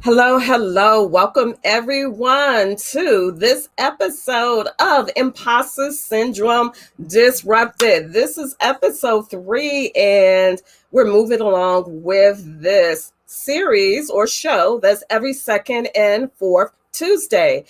Hello, hello. Welcome everyone to this episode of Imposter Syndrome Disrupted. This is episode 3, and we're moving along with this series or show that's every second and fourth Tuesday.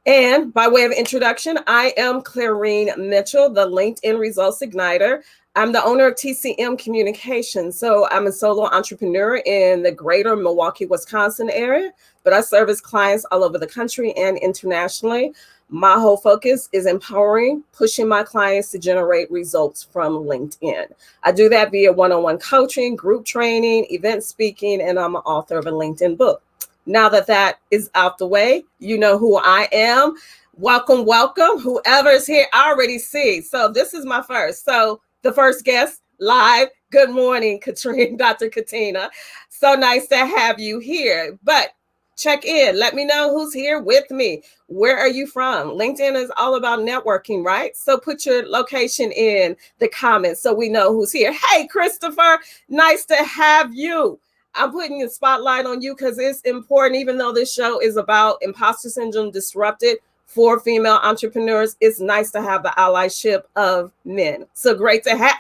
And by way of introduction, I am Clarine Mitchell, the LinkedIn Results Igniter. I'm the owner of TCM Communications. So I'm a solo entrepreneur in the greater Milwaukee, Wisconsin area, but I service clients all over the country and internationally. My whole focus is empowering, pushing my clients to generate results from LinkedIn. I do that via one-on-one coaching, group training, event speaking, and I'm an author of a LinkedIn book. Now that is out the way, you know who I am. Welcome, welcome. Whoever's here, I already see. So this is my first. So the first guest live. Good morning, Dr. Katina. So nice to have you here. But check in. Let me know who's here with me. Where are you from? LinkedIn is all about networking, right? So put your location in the comments so we know who's here. Hey, Christopher, nice to have you. I'm putting the spotlight on you because it's important, even though this show is about imposter syndrome disrupted for female entrepreneurs. It's nice to have the allyship of men. So great to have.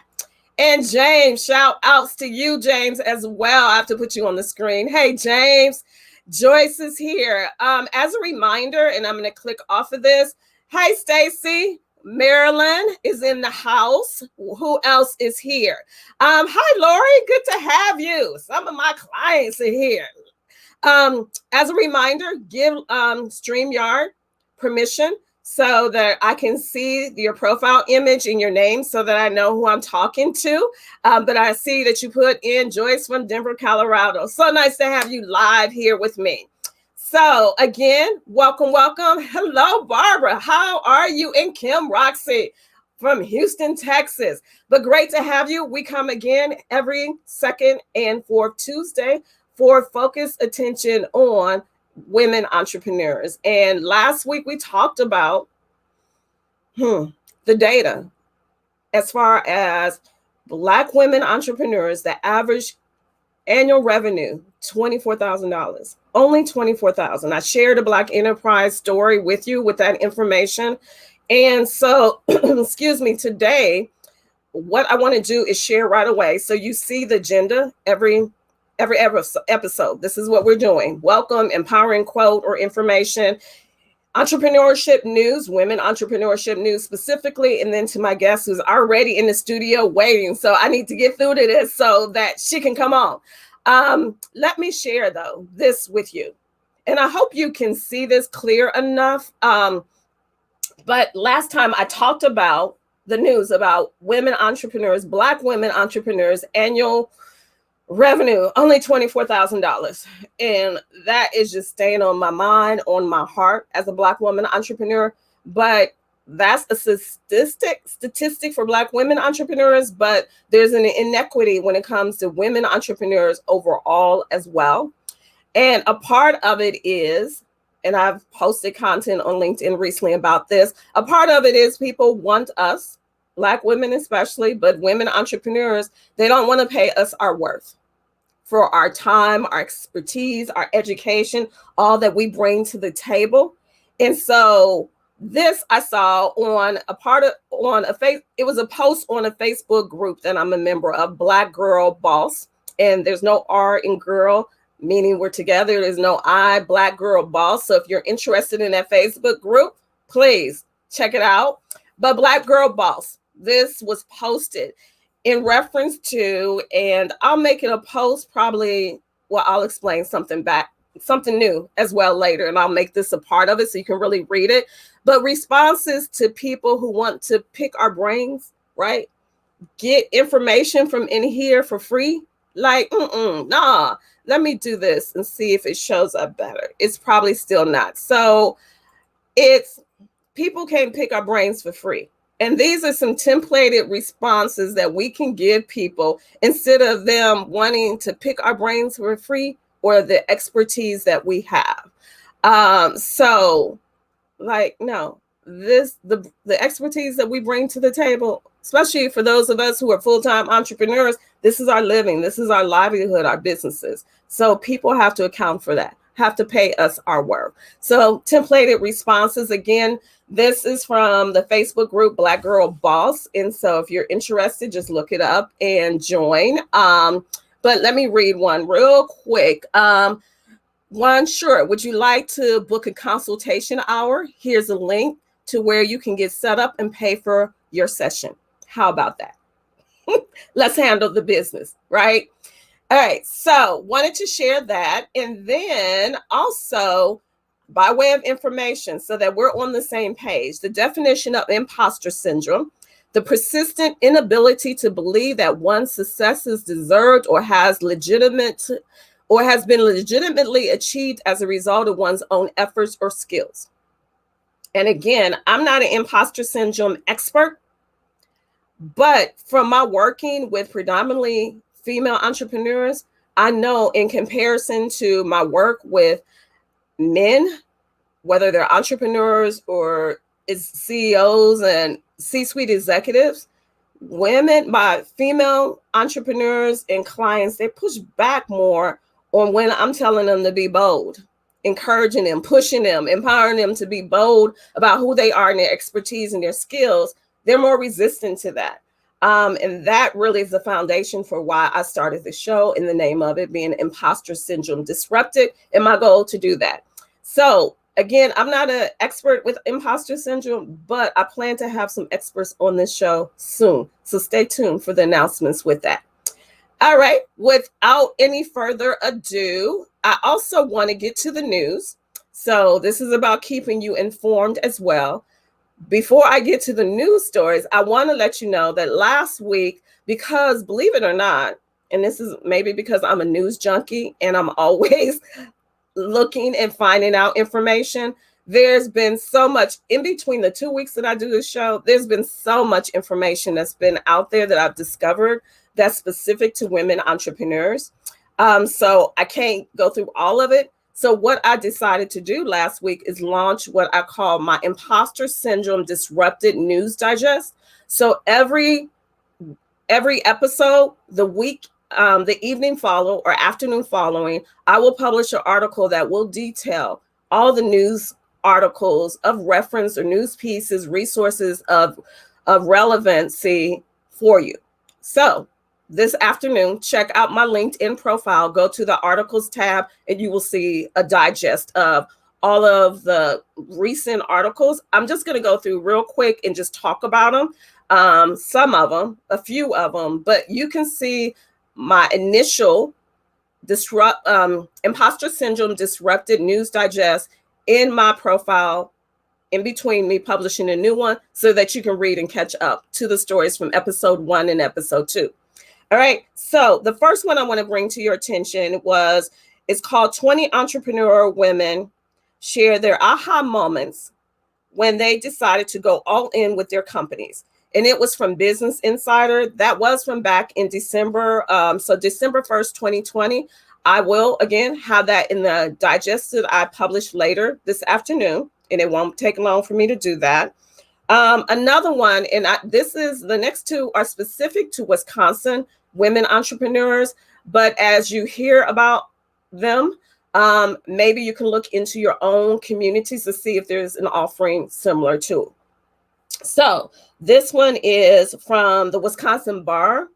And James, shout outs to you, James, as well. I have to put you on the screen. Hey, James. Joyce is here. As a reminder, and I'm going to click off of this. Hey, Stacy. Marilyn is in the house. Who else is here? Hi, Lori. Good to have you. Some of my clients are here. As a reminder, give StreamYard permission so that I can see your profile image and your name so that I know who I'm talking to. But I see that you put in Joyce from Denver, Colorado. So nice to have you live here with me. So again, welcome, welcome. Hello, Barbara. How are you? And Kim Roxy from Houston, Texas. But great to have you. We come again every second and fourth Tuesday for focused attention on women entrepreneurs. And last week we talked about the data as far as Black women entrepreneurs, the average annual revenue, $24,000, only $24,000. I shared a Black enterprise story with you with that information. And so, excuse me, today, what I want to do is share right away. So you see the agenda every episode. This is what we're doing. Welcome, empowering quote or information, entrepreneurship news, women entrepreneurship news specifically, and then to my guest who's already in the studio waiting. So I need to get through to this so that she can come on. Let me share though this with you. And I hope you can see this clear enough. But last time I talked about the news about women entrepreneurs, Black women entrepreneurs, annual revenue, only $24,000. And that is just staying on my mind, on my heart as a Black woman entrepreneur. But that's a statistic for Black women entrepreneurs, but there's an inequity when it comes to women entrepreneurs overall as well. And a part of it is, and I've posted content on LinkedIn recently about this, a part of it is people want us, Black women especially, but women entrepreneurs, they don't want to pay us our worth for our time, our expertise, our education, all that we bring to the table. And so this I saw on it was a post on a Facebook group that I'm a member of, Black Girl Boss. And there's no R in girl, meaning we're together. There's no I, Black Girl Boss. So if you're interested in that Facebook group, please check it out. But Black Girl Boss, this was posted in reference to, and I'll make it a post probably, well, I'll explain something new as well later, and I'll make this a part of it so you can really read it. But responses to people who want to pick our brains, right? Get information from in here for free. Like, nah, let me do this and see if it shows up better. It's probably still not. So it's people can't pick our brains for free. And these are some templated responses that we can give people instead of them wanting to pick our brains for free or the expertise that we have. So like, no, the expertise that we bring to the table, especially for those of us who are full-time entrepreneurs, this is our living, this is our livelihood, our businesses. So people have to account for that. have to pay us our worth. So templated responses, again, this is from the Facebook group Black Girl Boss. And so if you're interested, just look it up and join. But let me read one real quick. One, sure. Would you like to book a consultation hour? Here's a link to where you can get set up and pay for your session. How about that? Let's handle the business, right? All right. So wanted to share that. And then also, by way of information, so that we're on the same page, the definition of imposter syndrome: the persistent inability to believe that one's success is deserved or has been legitimately achieved as a result of one's own efforts or skills. And again, I'm not an imposter syndrome expert, but from my working with predominantly female entrepreneurs, I know in comparison to my work with men, whether they're entrepreneurs or is CEOs and C-suite executives, women, my female entrepreneurs and clients, they push back more on when I'm telling them to be bold, encouraging them, pushing them, empowering them to be bold about who they are and their expertise and their skills. They're more resistant to that. And that really is the foundation for why I started the show, in the name of it being Imposter Syndrome Disrupted, and my goal to do that. So again, I'm not an expert with imposter syndrome, but I plan to have some experts on this show soon. So stay tuned for the announcements with that. All right, without any further ado, I also want to get to the news. So this is about keeping you informed as well. Before I get to the news stories, I want to let you know that last week, because believe it or not, and this is maybe because I'm a news junkie and I'm always looking and finding out information, there's been so much in between the 2 weeks that I do this show. There's been so much information that's been out there that I've discovered that's specific to women entrepreneurs. So I can't go through all of it. So what I decided to do last week is launch what I call my Imposter Syndrome Disrupted News Digest. So every episode, the evening follow or afternoon following, I will publish an article that will detail all the news articles of reference or news pieces, resources of relevancy for you. So this afternoon, check out my LinkedIn profile, go to the articles tab, and you will see a digest of all of the recent articles. I'm just going to go through real quick and just talk about them. Some of them, a few of them, but you can see my initial Imposter Syndrome Disrupted News Digest in my profile in between me publishing a new one, so that you can read and catch up to the stories from episode 1 and episode 2. All right. So the first one I want to bring to your attention it's called 20 Entrepreneur Women Share Their Aha Moments When They Decided to Go All In with Their Companies. And it was from Business Insider. That was from back in December. So December 1st, 2020. I will, again, have that in the digest that I published later this afternoon, and it won't take long for me to do that. Another one, and the next two are specific to Wisconsin women entrepreneurs, but as you hear about them, maybe you can look into your own communities to see if there's an offering similar to. So this one is from the Wisconsin Bar.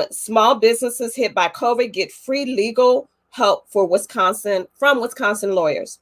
Small businesses hit by COVID get free legal help from Wisconsin lawyers.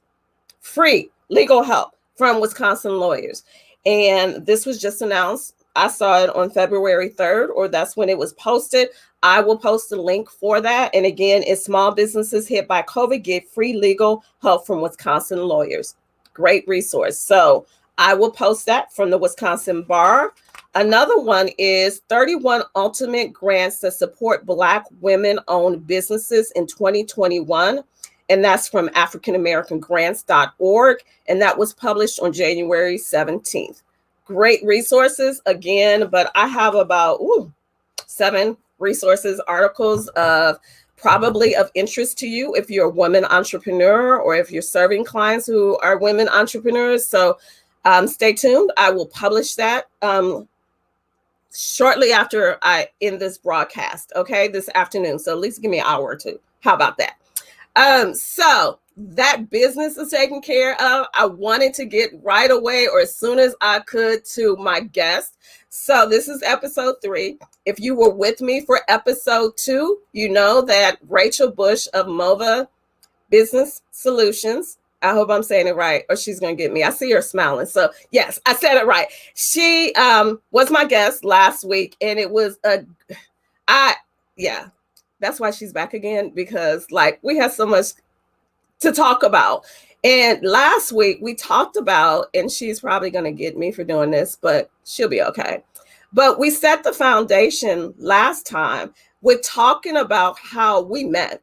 Free legal help from Wisconsin lawyers. And this was just announced. I saw it on February 3rd, or that's when it was posted. I will post a link for that. And again, it's small businesses hit by COVID get free legal help from Wisconsin lawyers. Great resource. So I will post that from the Wisconsin Bar. Another one is 31 ultimate grants to support Black women-owned businesses in 2021. And that's from AfricanAmericanGrants.org. And that was published on January 17th. Great resources again, but I have about 7 resources, articles of probably of interest to you if you're a woman entrepreneur or if you're serving clients who are women entrepreneurs. So stay tuned. I will publish that shortly after I end this broadcast, okay, this afternoon. So at least give me an hour or two. How about that? So that business is taken care of. I wanted to get right away or as soon as I could to my guest. So this is episode 3. If you were with me for episode 2, you know that Rachel Bush of Mova Business Solutions. I hope I'm saying it right, or she's going to get me. I see her smiling. So yes, I said it right. She was my guest last week, and it was that's why she's back again, because like we have so much to talk about. And last week we talked about, and she's probably going to get me for doing this, but she'll be okay. But we set the foundation last time with talking about how we met.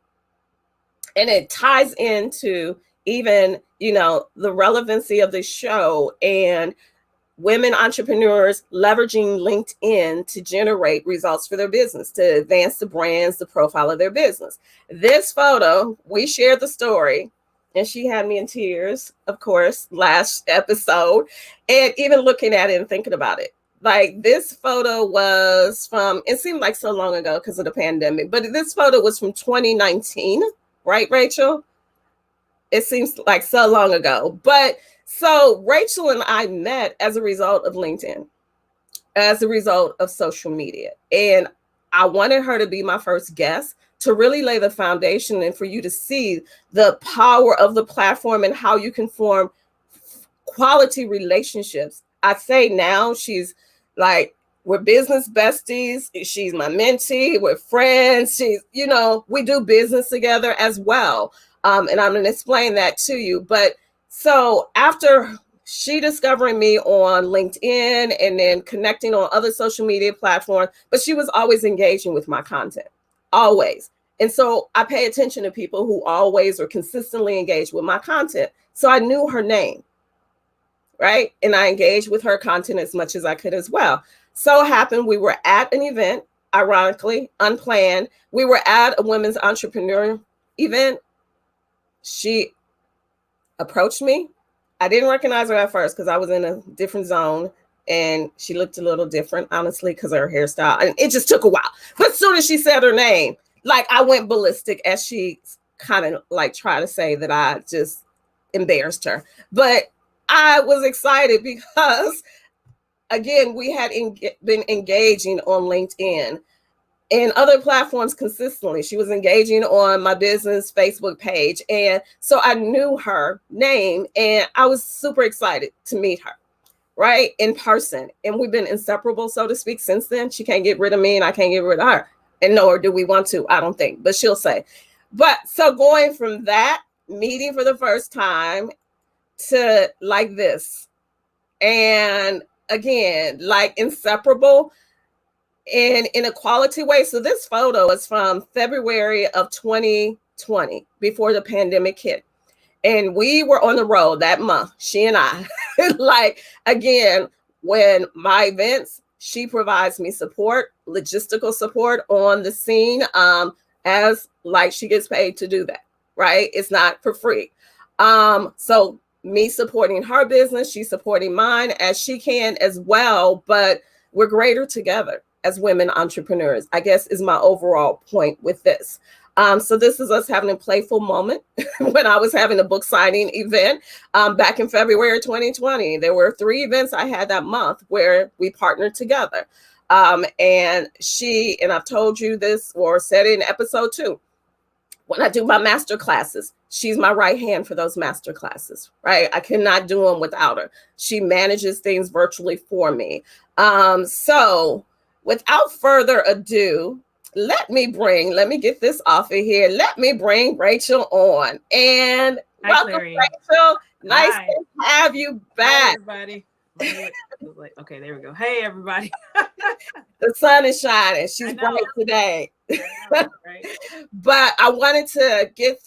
And it ties into even, the relevancy of the show and women entrepreneurs leveraging LinkedIn to generate results for their business, to advance the brands, the profile of their business. This photo, we shared the story, and she had me in tears, of course, last episode. And even looking at it and thinking about it, like this photo was from, it seemed like so long ago because of the pandemic, but this photo was from 2019, right, Rachel? It seems like so long ago. But so Rachel and I met as a result of LinkedIn, as a result of social media. And I wanted her to be my first guest to really lay the foundation and for you to see the power of the platform and how you can form quality relationships. I say now she's like, we're business besties. She's my mentee. We're friends. She's, we do business together as well. And I'm going to explain that to you. But so after she discovering me on LinkedIn and then connecting on other social media platforms, but she was always engaging with my content, always. And so I pay attention to people who always or consistently engage with my content. So I knew her name, right? And I engaged with her content as much as I could as well. So it happened we were at an event, ironically, unplanned. We were at a women's entrepreneur event. She approached me. I didn't recognize her at first because I was in a different zone and she looked a little different, honestly, because of her hairstyle. And it just took a while. But as soon as she said her name, like I went ballistic as she kind of like tried to say that I just embarrassed her. But I was excited because, again, we had been engaging on LinkedIn and other platforms consistently. She was engaging on my business Facebook page. And so I knew her name and I was super excited to meet her, right, in person. And we've been inseparable, so to speak, since then. She can't get rid of me and I can't get rid of her. And nor do we want to, I don't think, but she'll say. But so going from that meeting for the first time to like this, and again, like inseparable, in a quality way. So this photo is from February of 2020, before the pandemic hit. And we were on the road that month, she and I. Like, again, when my events, she provides me support, logistical support on the scene, as like she gets paid to do that, right? It's not for free. So me supporting her business, she's supporting mine as she can as well, but we're greater together as women entrepreneurs, I guess, is my overall point with this. So this is us having a playful moment when I was having a book signing event back in February 2020. There were 3 events I had that month where we partnered together. And I've told you this or said it in episode 2, when I do my master classes, she's my right hand for those master classes, right? I cannot do them without her. She manages things virtually for me. So without further ado, let me get this off of here. Let me bring Rachel on. And hi, welcome, Clarine. Rachel. Nice Hi. to have you back. Hi, everybody. Okay, there we go. Hey, everybody. The sun is shining. She's bright today. Right? But I wanted to get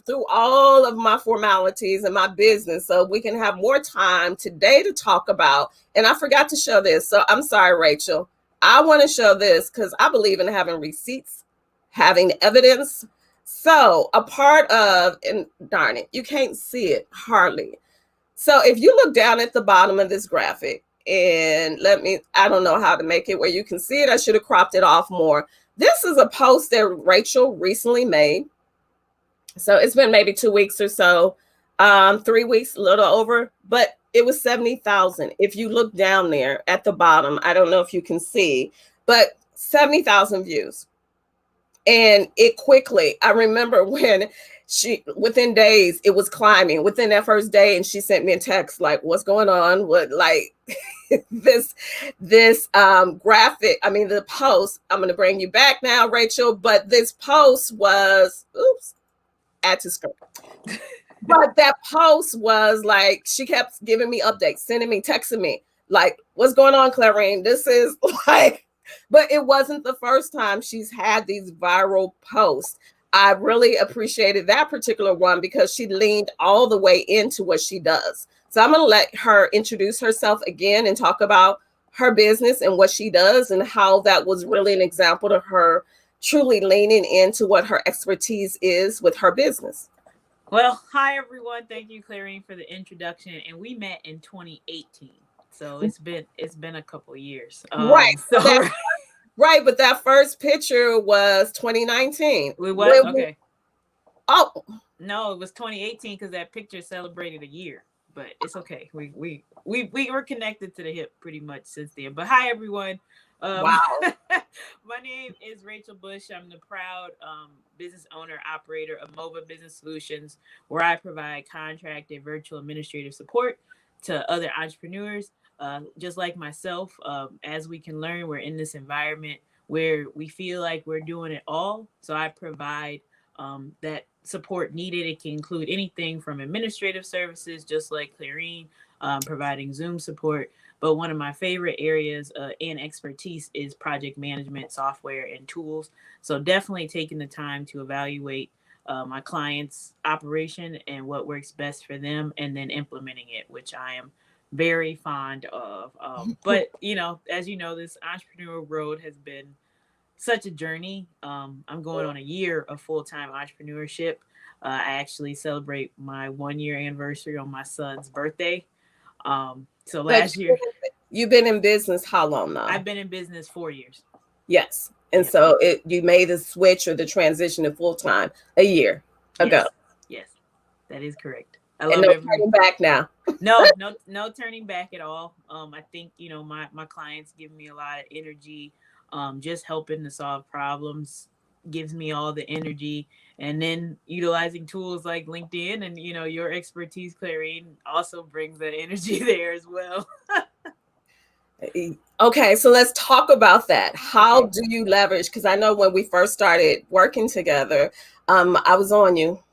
through all of my formalities in my business so we can have more time today to talk about. And I forgot to show this. So I'm sorry, Rachel. I want to show this because I believe in having receipts, having evidence. So a part of, and darn it, you can't see it hardly. So if you look down at the bottom of this graphic, and I don't know how to make it where you can see it. I should have cropped it off more. This is a post that Rachel recently made So it's been maybe 2 weeks or so, 3 weeks, a little over, but it was 70,000. If you look down there at the bottom, I don't know if you can see, but 70,000 views. And it quickly, I remember when within days, it was climbing within that first day. And she sent me a text like, what's going on? What, like, this graphic, I mean, the post, I'm going to bring you back now, Rachel, but this post was, oops, add to screen. But that post was like, she kept giving me updates, sending me, texting me, like, what's going on, Clarine? This is like, but it wasn't the first time she's had these viral posts. I really appreciated that particular one because she leaned all the way into what she does. So I'm going to let her introduce herself again and talk about her business and what she does and how that was really an example of her truly leaning into what her expertise is with her business. Well, hi everyone. Thank you, Clarine, for the introduction. And we met in 2018, so it's been a couple years. Right. So right, but that first picture was 2019. we what? Okay. Oh no, it was 2018 because that picture celebrated a year. But it's okay. We were connected to the hip pretty much since then. But hi everyone. Wow. My name is Rachel Bush. I'm the proud business owner, operator of MOVA Business Solutions, where I provide contracted virtual administrative support to other entrepreneurs, just like myself. As we can learn, we're in this environment where we feel like we're doing it all. So I provide that support needed. It can include anything from administrative services, just like Clarine, providing Zoom support. But one of my favorite areas and expertise is project management software and tools. So definitely taking the time to evaluate my client's operation and what works best for them, and then implementing it, which I am very fond of. But, as you know, this entrepreneurial road has been such a journey. I'm going on a year of full-time entrepreneurship. I actually celebrate my 1-year anniversary on my son's birthday. So last year, you've been in business how long now? I've been in business 4 years. Yes. And so you made the switch or the transition to full-time a year ago. Yes, that is correct. I love it. Turning back now. No turning back at all. I think, my clients give me a lot of energy. Just helping to solve problems gives me all the energy, and then utilizing tools like LinkedIn and your expertise, Clarine, also brings that energy there as well. Okay, so let's talk about that. How do you leverage? Because I know when we first started working together, I was on you.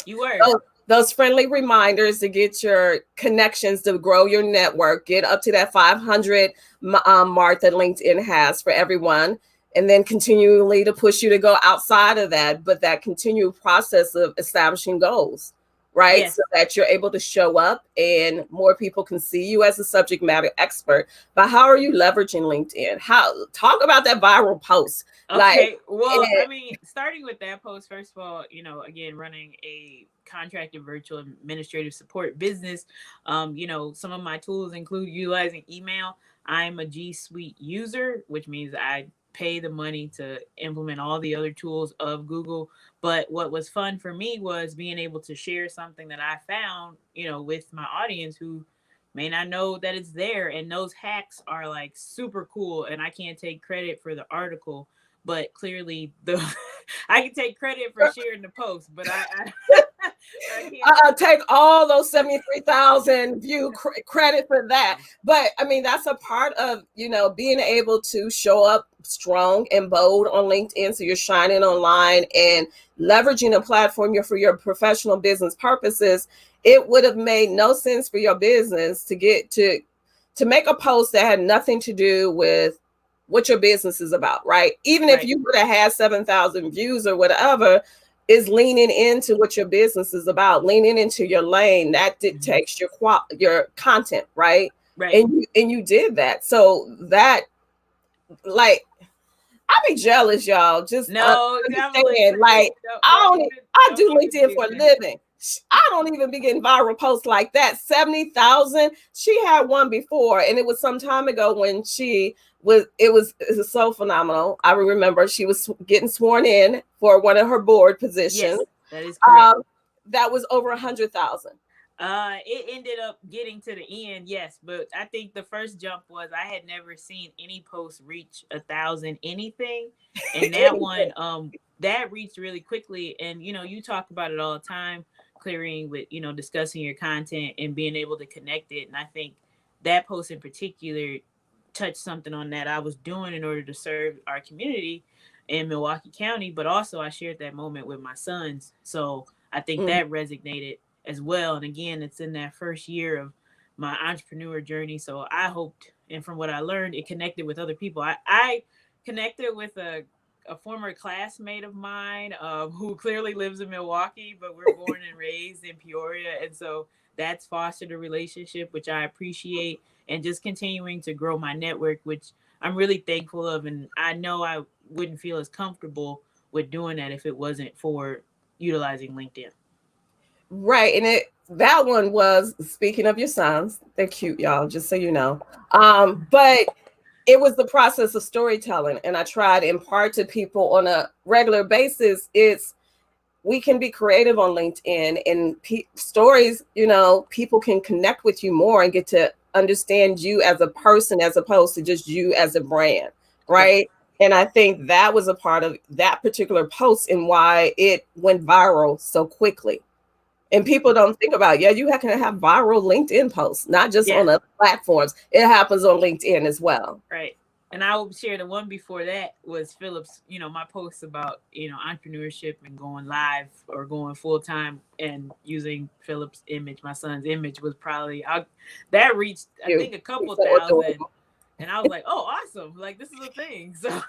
You were. Those friendly reminders to get your connections, to grow your network, get up to that 500 mark that LinkedIn has for everyone, and then continually to push you to go outside of that, but that continued process of establishing goals, right? Yes. So that you're able to show up and more people can see you as a subject matter expert. But how are you leveraging LinkedIn? Talk about that viral post. Okay, starting with that post, first of all, again, running a contracted virtual administrative support business, some of my tools include utilizing email. I'm a G Suite user, which means I pay the money to implement all the other tools of Google. But what was fun for me was being able to share something that I found, with my audience who may not know that it's there. And those hacks are like super cool. And I can't take credit for the article, but clearly I can take credit for sharing the post, but I I'll take all those 73,000 view credit for that. But I mean, that's a part of, being able to show up strong and bold on LinkedIn. So you're shining online and leveraging a platform for your professional business purposes. It would have made no sense for your business to get to make a post that had nothing to do with what your business is about, right? Even if you would have had 7,000 views or whatever, is leaning into what your business is about, leaning into your lane. That dictates your content, right? Right. And you did that. So that, like, I be jealous, y'all. Just understand, like, I do LinkedIn for a living. I don't even be getting viral posts like that. 70,000. She had one before, and it was some time ago when it was so phenomenal. I remember she was getting sworn in for one of her board positions. That is correct. That was over 100,000. It ended up getting to the end, yes, but I think the first jump was I had never seen any post reach 1,000 anything, and that one, that reached really quickly. And you talk about it all the time, Clarine, with discussing your content and being able to connect it. And I think that post in particular touched something on that I was doing in order to serve our community in Milwaukee County, but also I shared that moment with my sons, so I think Mm. that resonated as well. And again, it's in that first year of my entrepreneur journey. So I hoped, and from what I learned, it connected with other people. I connected with a former classmate of mine who clearly lives in Milwaukee, but we're born and raised in Peoria. And so that's fostered a relationship, which I appreciate, and just continuing to grow my network, which I'm really thankful of. And I know I wouldn't feel as comfortable with doing that if it wasn't for utilizing LinkedIn. Right. And that one was, speaking of your sons, they're cute, y'all, just so you know. But it was the process of storytelling. And I try to impart to people on a regular basis. We can be creative on LinkedIn, and stories, people can connect with you more and get to understand you as a person as opposed to just you as a brand. Correct. Right. And I think that was a part of that particular post and why it went viral so quickly. And people don't think about, yeah, you can have viral LinkedIn posts, not just Yeah. on other platforms. It happens on LinkedIn as well. Right. And I will share the one before that was Phillips, my posts about, entrepreneurship and going live or going full time and using Phillips' image. My son's image was probably that reached I You, think a couple so thousand. adorable. And I was like, oh, awesome. Like this is a thing. So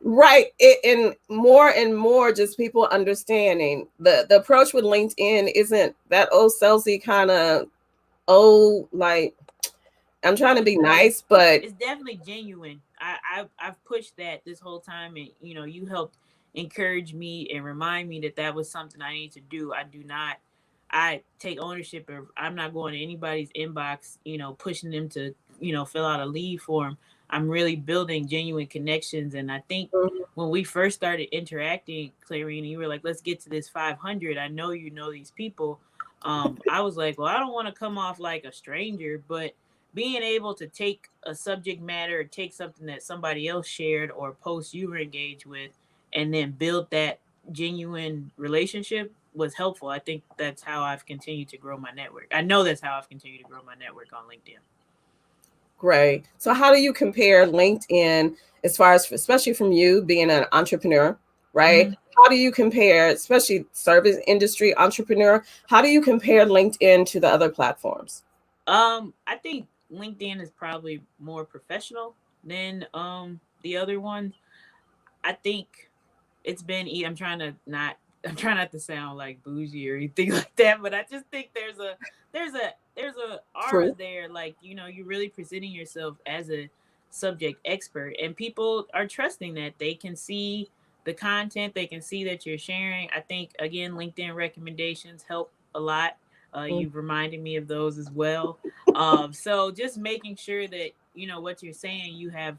Right. And more just people understanding the approach with LinkedIn isn't that old salesy kind of like I'm trying no, to be nice, but it's definitely genuine. I've pushed that this whole time, and you helped encourage me and remind me that that was something I need to do. I do not. I take ownership of. I'm not going to anybody's inbox, pushing them to fill out a lead form. I'm really building genuine connections, and I think when we first started interacting, Clarine, you were like, "Let's get to this 500." I know you know these people. I was like, "Well, I don't want to come off like a stranger," but being able to take a subject matter or take something that somebody else shared or post you were engaged with and then build that genuine relationship was helpful. I think that's how I've continued to grow my network. I know that's how I've continued to grow my network on LinkedIn. great. So how do you compare LinkedIn as far as, especially from you being an entrepreneur, right? Mm-hmm. How do you compare, especially service industry entrepreneur, how do you compare LinkedIn to the other platforms? I think LinkedIn is probably more professional than the other ones. I think it's been I'm trying not to sound like bougie or anything like that, but I just think there's a aura True. there, like you're really presenting yourself as a subject expert, and people are trusting that they can see the content, they can see that you're sharing. I think again, LinkedIn recommendations help a lot. You've reminded me of those as well. So just making sure that what you're saying, you have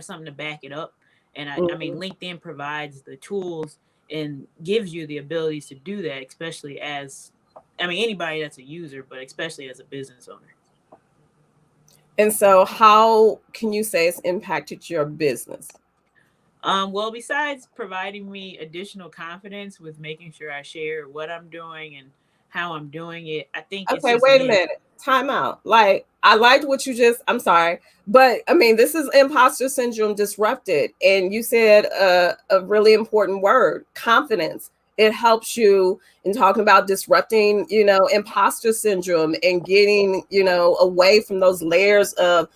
something to back it up. And I mean, Mm-hmm. LinkedIn provides the tools and gives you the abilities to do that, especially as, I mean, anybody that's a user, but especially as a business owner. And so, how can you say it's impacted your business? Well, besides providing me additional confidence with making sure I share what I'm doing and how I'm doing it, I think it's Okay, just, wait a again, minute. Time out. Like, I liked what you just, I'm sorry, but I mean, this is imposter syndrome disrupted. And you said a really important word, confidence. It helps you in talking about disrupting, imposter syndrome and getting, away from those layers of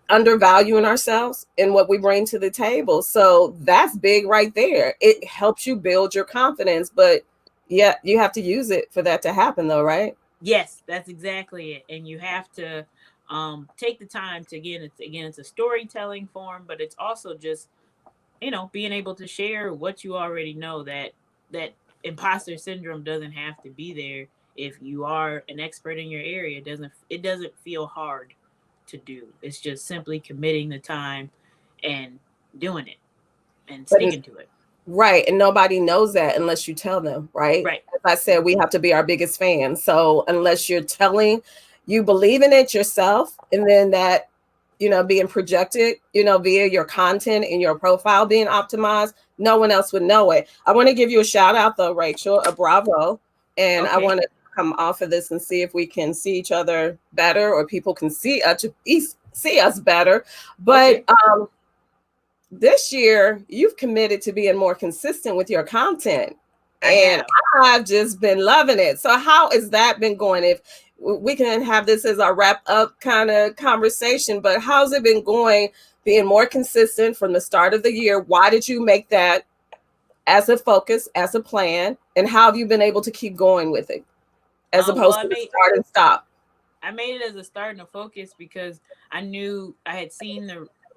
undervaluing ourselves and what we bring to the table. So that's big right there. It helps you build your confidence, but yeah, you have to use it for that to happen though, right? yes, that's exactly it. And you have to take the time to, it's a storytelling form, but it's also just being able to share what you already know, that imposter syndrome doesn't have to be there if you are an expert in your area. It doesn't feel hard to do. It's just simply committing the time and doing it and But sticking to it. Right. And nobody knows that unless you tell them, right? Right. As I said, we have to be our biggest fans. So unless you're telling, you believe in it yourself, and then that, being projected, via your content and your profile being optimized, no one else would know it. I want to give you a shout out though, Rachel, a bravo. And I Okay. want to come off of this and see if we can see each other better, or people can see us better. But Okay. this year you've committed to being more consistent with your content, I and have. I've just been loving it. So how has that been going? If we can have this as our wrap up kind of conversation, but how's it been going, being more consistent from the start of the year? Why did you make that as a focus, as a plan, and how have you been able to keep going with it as Well, opposed to the start and stop? I made it as a start and a focus because I knew I had seen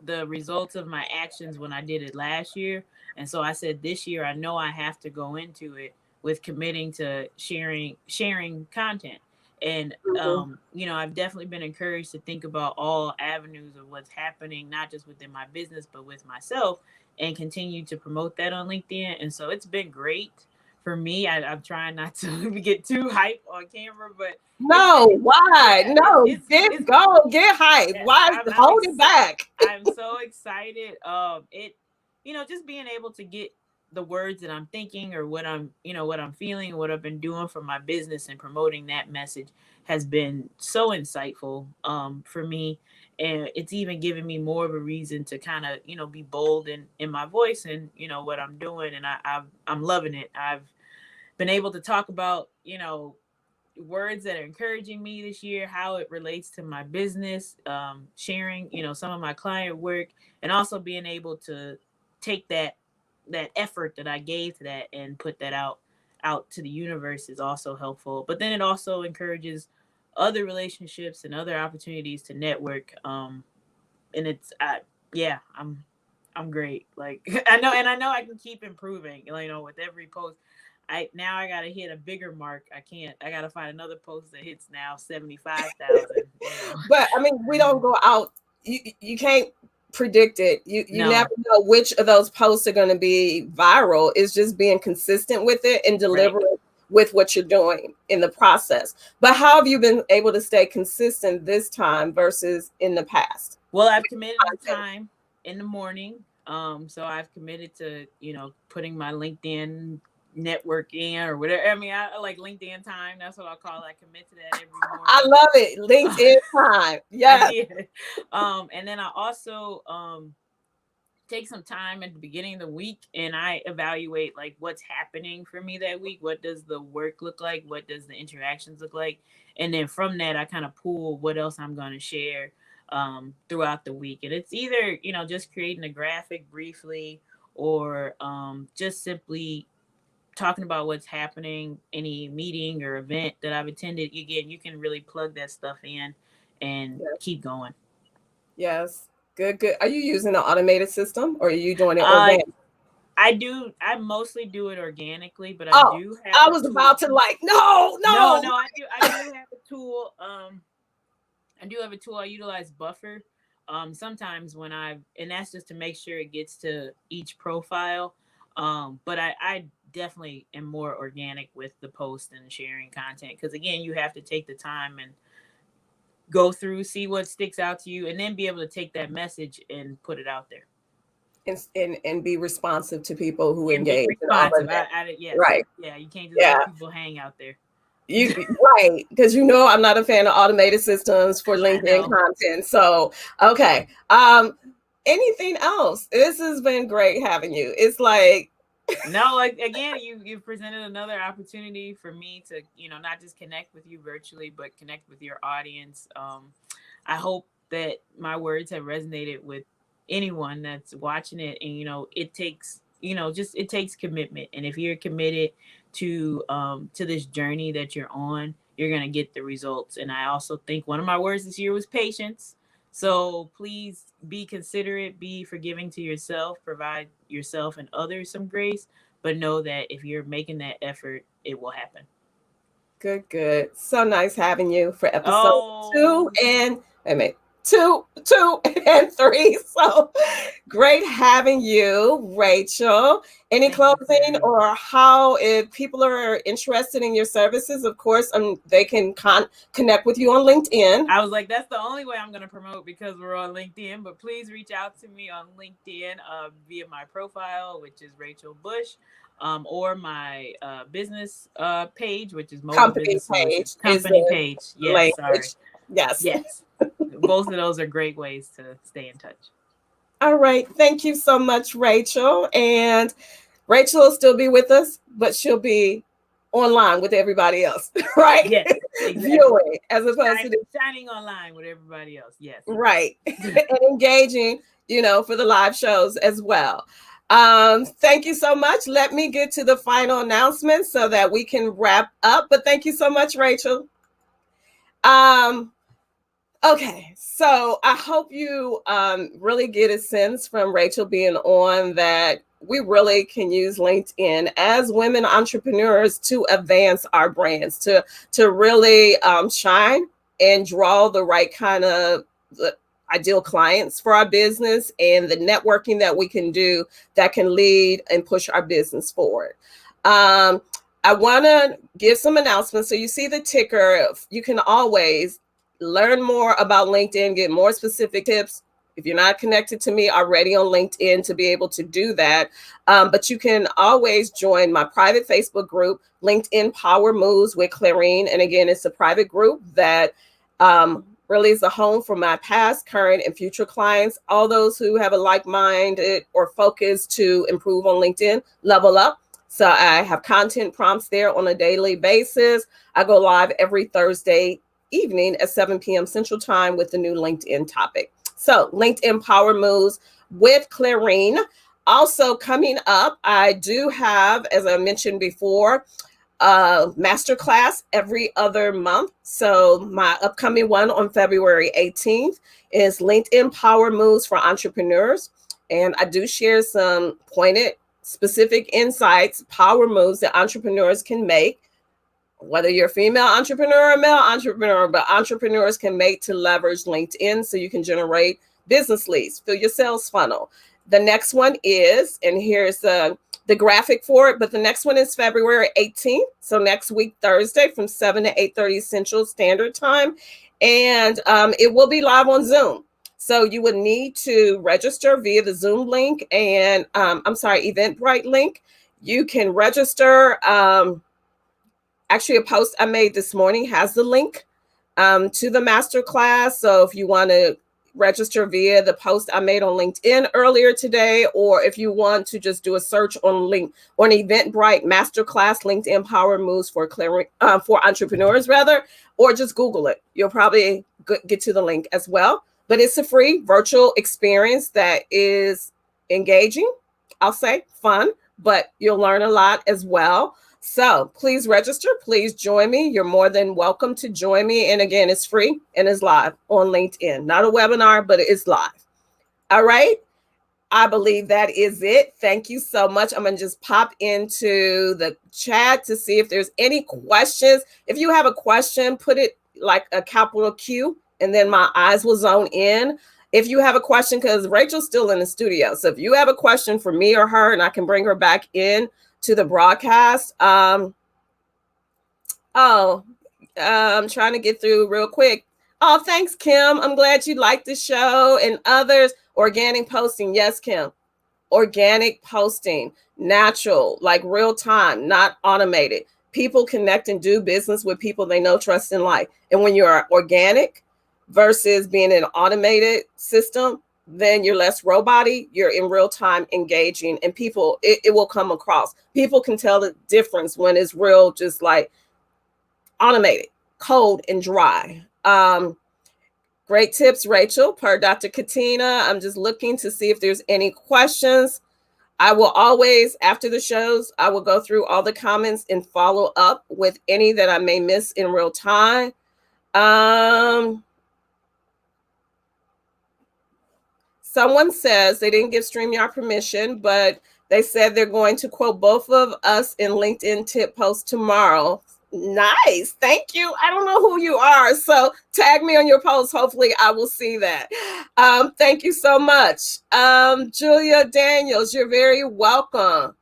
the results of my actions when I did it last year, and so I said this year I know I have to go into it with committing to sharing content. And Mhm. I've definitely been encouraged to think about all avenues of what's happening, not just within my business but with myself, and continue to promote that on LinkedIn. And so it's been great for me. I'm trying not to get too hype on camera, but No, why? yeah, No, get it's go, get hype. yeah, Why I'm hold it back? I'm so excited. It, just being able to get the words that I'm thinking, or what I'm feeling, what I've been doing for my business and promoting that message has been so insightful for me. And it's even given me more of a reason to kind of, be bold in my voice and, what I'm doing. And I'm loving it. I've been able to talk about, words that are encouraging me this year, how it relates to my business, sharing, some of my client work, and also being able to take that effort that I gave to that and put that out to the universe is also helpful. But then it also encourages other relationships and other opportunities to network. And yeah, I'm great. Like I know I can keep improving. With every post, I gotta hit a bigger mark. I can't. I gotta find another post that hits now 75,000. But I mean, we don't go out. You can't predict it. You never No, know which of those posts are going to be viral. It's just being consistent with it and right. delivering with what you're doing in the process. But how have you been able to stay consistent this time versus in the past? Well, I've committed the time in the morning. So I've committed to, putting my LinkedIn network in or whatever. I mean, I like LinkedIn time. That's what I'll call it. I commit to that every I morning. love it. LinkedIn time. I Yes. did. And then I also take some time at the beginning of the week and I evaluate like what's happening for me that week. What does the work look like? What does the interactions look like? And then from that, I kind of pull what else I'm going to share throughout the week. And it's either, just creating a graphic briefly or just simply talking about what's happening, any meeting or event that I've attended. Again, you can really plug that stuff in and Yes. keep going. Yes. Good, good. Are you using an automated system, or are you doing it Uh, organic? I mostly do it organically, but I Oh, do have I a was about tool. to like, no, No, no. no, I do have a tool. I do have a tool. I utilize Buffer. Sometimes when and that's just to make sure it gets to each profile. But I definitely am more organic with the post and sharing content because again, you have to take the time and go through, see what sticks out to you, and then be able to take that message and put it out there And be responsive to people who and be engage and all of responsive. that. Yes, Right. yeah, you can't just Yeah. let people hang out there. You right, because I'm not a fan of automated systems for I LinkedIn know. content. So okay. Anything else? This has been great having you. It's like No, like again, you've presented another opportunity for me to, not just connect with you virtually, but connect with your audience. I hope that my words have resonated with anyone that's watching it. And it takes, just it takes commitment. And if you're committed to this journey that you're on, you're gonna get the results. And I also think one of my words this year was patience. So please be considerate, be forgiving to yourself, provide yourself and others some grace, but know that if you're making that effort, it will happen. good, good. So nice having you for episode two Oh, and wait a minute, two, and three. So great having you, Rachel. Any Thank you, closing Sarah. or how, if people are interested in your services, of course, they can connect with you on LinkedIn. I was like, that's the only way I'm going to promote because we're on LinkedIn. But please reach out to me on LinkedIn via my profile, which is Rachel Bush, or my business page, which is Mova Company Business Solutions. page is Company the page. Yes, sorry. language. Yes. Yes. Both of those are great ways to stay in touch. All right. Thank you so much, Rachel. And Rachel will still be with us, but she'll be online with everybody else, right? Yes, exactly. Viewing as opposed to Shining online with everybody else. Yes. right. And engaging, for the live shows as well. Thank you so much. Let me get to the final announcement so that we can wrap up. But thank you so much, Rachel. Um, Okay, so I hope you really get a sense from Rachel being on that we really can use LinkedIn as women entrepreneurs to advance our brands, to really shine and draw the right kind of ideal clients for our business and the networking that we can do that can lead and push our business forward. I want to give some announcements. So you see the ticker. You can always learn more about LinkedIn, get more specific tips. If you're not connected to me already on LinkedIn to be able to do that, but you can always join my private Facebook group, LinkedIn Power Moves with Clarine. And again, it's a private group that really is a home for my past, current, and future clients. All those who have a like-minded or focus to improve on LinkedIn, level up. So I have content prompts there on a daily basis. I go live every Thursday evening at 7 p.m. Central Time with the new LinkedIn topic. So LinkedIn Power Moves with Clarine. Also coming up, I do have, as I mentioned before, a masterclass every other month. So my upcoming one on February 18th is LinkedIn Power Moves for Entrepreneurs. And I do share some pointed, specific insights, power moves that entrepreneurs can make, whether you're a female entrepreneur or male entrepreneur, but entrepreneurs can make to leverage LinkedIn so you can generate business leads, fill your sales funnel. The next one is, and here's the graphic for it, but the next one is February 18th. So next week, Thursday from 7 to 8:30 Central Standard Time. And it will be live on Zoom. So you would need to register via the Zoom link and Eventbrite link. You can register. Actually, a post I made this morning has the link to the masterclass. So if you want to register via the post I made on LinkedIn earlier today, or if you want to just do a search on Eventbrite Masterclass LinkedIn Power Moves for entrepreneurs, rather, or just Google it. You'll probably get to the link as well. But it's a free virtual experience that is engaging, I'll say fun, but you'll learn a lot as well. So please register. Please join me. You're more than welcome to join me. And again, it's free and it's live on LinkedIn. Not a webinar, but it's live. All right. I believe that is it. Thank you so much. I'm going to just pop into the chat to see if there's any questions. If you have a question, put it like a capital Q, and then my eyes will zone in. If you have a question, because Rachel's still in the studio. So if you have a question for me or her, and I can bring her back in to the broadcast. I'm trying to get through real quick. Oh, thanks, Kim. I'm glad you liked the show and others. Organic posting. Yes, Kim. Organic posting, natural, like real time, not automated. People connect and do business with people they know, trust, and like. And when you're organic versus being an automated system, then you're less roboty, you're in real time engaging, and people, it will come across. People can tell the difference when it's real, just like automated, cold, and dry. Great tips, Rachel, per Dr. Katina. I'm just looking to see if there's any questions. I will always, after the shows, I will go through all the comments and follow up with any that I may miss in real time. Someone says they didn't give StreamYard permission, but they said they're going to quote both of us in LinkedIn tip post tomorrow. Nice. Thank you. I don't know who you are. So tag me on your post. Hopefully I will see that. Thank you so much. Julia Daniels, you're very welcome.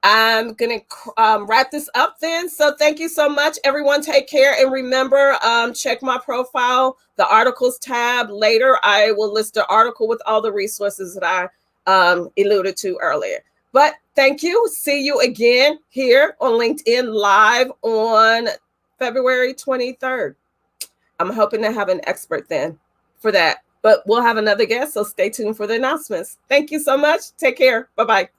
I'm going to wrap this up then. So thank you so much. Everyone take care. And remember, check my profile, the articles tab. Later, I will list the article with all the resources that I alluded to earlier. But thank you. See you again here on LinkedIn Live on February 23rd. I'm hoping to have an expert then for that. But we'll have another guest, so stay tuned for the announcements. Thank you so much. Take care. Bye-bye.